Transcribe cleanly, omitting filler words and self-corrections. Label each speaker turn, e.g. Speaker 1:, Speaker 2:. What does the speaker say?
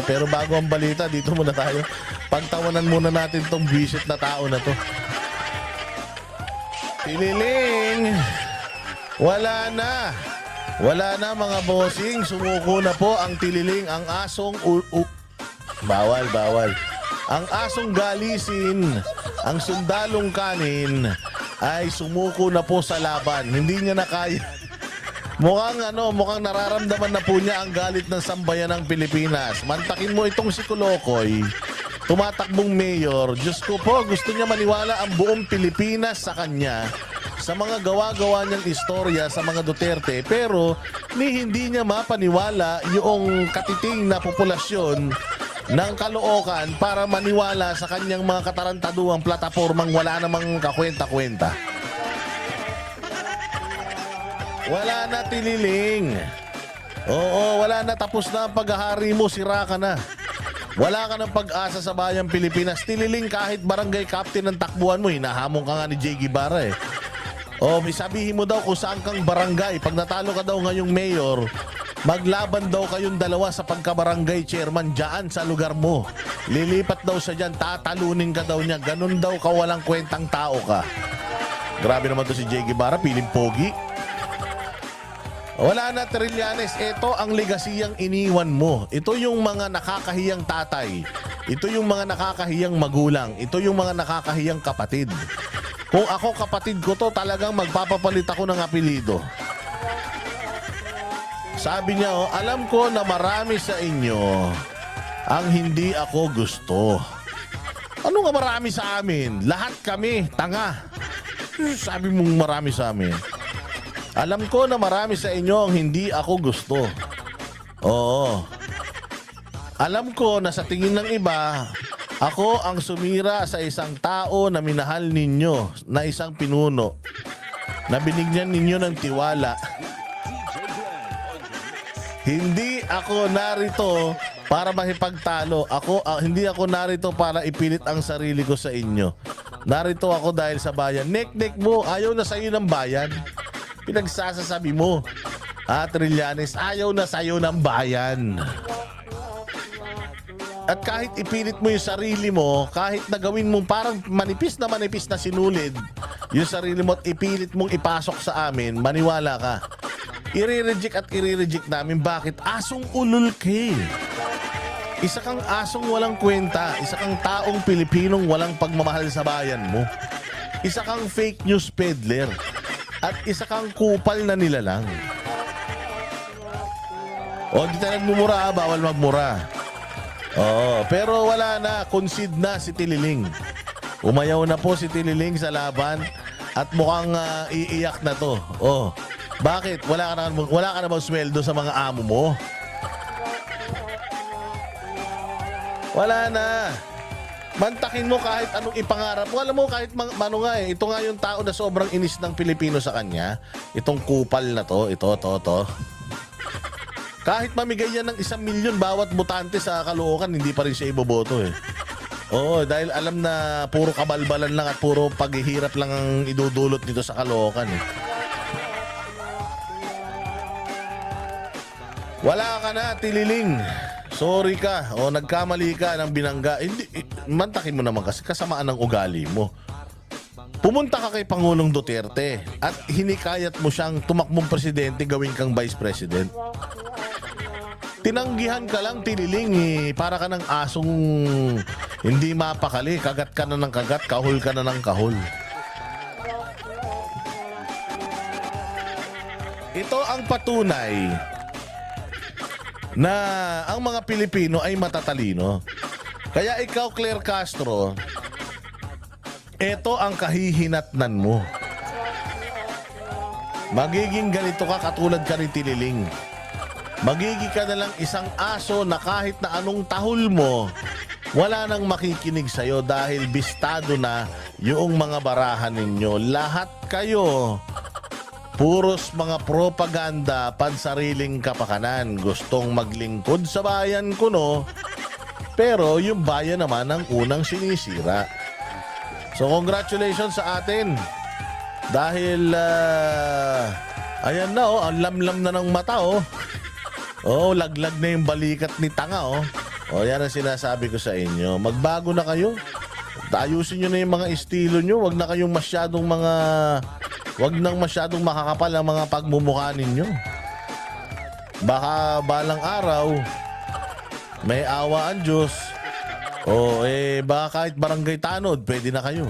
Speaker 1: Pero bago ang balita, dito muna tayo. Pagtawanan muna natin tong visit na tao na to. Tililing! Wala na! Wala na mga bossing. Sumuko na po ang tililing. Ang asong... Bawal, bawal. Ang asong galisin, ang sundalong kanin, ay sumuko na po sa laban. Hindi niya na kaya. Mukhang nararamdaman na po niya ang galit ng sambayan ng Pilipinas. Mantakin mo itong si Kulokoy, tumatakbong mayor. Diyos ko po, gusto niya maniwala ang buong Pilipinas sa kanya, sa mga gawa-gawa niyang istorya sa mga Duterte, pero hindi niya mapaniwala yung katiting na populasyon ng Caloocan para maniwala sa kanyang mga katarantaduang platapormang wala namang kakwenta-kwenta. Wala na, tililing. Oo, wala na. Tapos na ang paghahari mo. Sira ka na. Wala ka ng pag-asa sa bayang Pilipinas. Tililing, kahit barangay captain ng takbuhan mo, hinahamon ka nga ni J. Guevara eh. O, sabihin mo daw kung saan kang barangay. Pag natalo ka daw ngayong mayor, maglaban daw kayong dalawa sa pagkabarangay chairman dyan sa lugar mo. Lilipat daw siya dyan, tatalunin ka daw niya. Ganun daw ka, walang kwentang tao ka. Grabe naman to si J. Guevara, piling pogi. Wala na, Trillanes. Ito ang legasiyang iniwan mo. Ito yung mga nakakahiyang tatay. Ito yung mga nakakahiyang magulang. Ito yung mga nakakahiyang kapatid. Kung ako kapatid ko to, talagang magpapapalit ako ng apelido. Sabi niya, oh, alam ko na marami sa inyo ang hindi ako gusto. Ano nga marami sa amin? Lahat kami, tanga. Sabi mong marami sa amin. Alam ko na marami sa inyo ang hindi ako gusto. Oo. Alam ko na sa tingin ng iba, ako ang sumira sa isang tao na minahal ninyo, na isang pinuno, na binigyan ninyo ng tiwala. Hindi ako narito para makipagtalo. Hindi ako narito para ipilit ang sarili ko sa inyo. Narito ako dahil sa bayan. Nek-nek mo, ayaw na sa iyo ng bayan. Pinagsasasabi mo, Trillanes, ayaw na sa'yo ng bayan. At kahit ipilit mo yung sarili mo, kahit na gawin mo parang manipis na sinulid yung sarili mo at ipilit mong ipasok sa amin, maniwala ka. I-reject at i-reject namin. Bakit? Asong ulul ka. Isa kang asong walang kwenta. Isa kang taong Pilipinong walang pagmamahal sa bayan mo. Isa kang fake news peddler. At isa kang kupal na nilalang. O, di tayo nagmumura, bawal magmura. Oo, pero wala na, concede na si Tililing. Umayaw na po si Tililing sa laban at mukhang iiyak na to. Oh, bakit? Wala ka na bang sweldo sa mga amo mo? Wala na. Mantakin mo kahit anong ipangarap. Alam mo, kahit ano nga eh. Ito nga yung tao na sobrang inis ng Pilipino sa kanya. Itong kupal na to. Ito. Kahit mamigay yan ng 1 milyon bawat botante sa Caloocan, hindi pa rin siya iboboto eh. Oo, dahil alam na puro kabalbalan lang at puro paghihirap lang ang idudulot nito sa Caloocan eh. Wala ka na, Tililing. Sorry ka o nagkamali ka ng binangga. Hindi, mantakin mo naman kasi kasamaan ng ugali mo. Pumunta ka kay Pangulong Duterte at hinikayat mo siyang tumakbong presidente, gawin kang vice president. Tinanggihan ka lang, Tililing eh. Para ka ng asong hindi mapakali. Kagat ka na ng kagat, kahul ka na ng kahul. Ito ang patunay na ang mga Pilipino ay matatalino. Kaya ikaw, Claire Castro, ito ang kahihinatnan mo. Magiging ganito ka katulad ka ni Tililing. Magiging ka na lang isang aso na kahit na anong tahol mo, wala nang makikinig sa'yo dahil bistado na yung mga barahan ninyo. Lahat kayo puros mga propaganda, pansariling kapakanan. Gustong maglingkod sa bayan ko, no? Pero yung bayan naman ang unang sinisira. So, congratulations sa atin. Dahil, ayan na, oh, ang lamlam na ng mata, oh. Oh, laglag na yung balikat ni tanga, oh. O yan ang sinasabi ko sa inyo. Magbago na kayo. Ayusin nyo na yung mga estilo nyo. Wag na kayong masyadong mga... Wag nang masyadong makakapal ang mga pagmumukha ninyo. Baka balang araw, may awa ang Diyos. O baka kahit barangay tanod, pwede na kayo.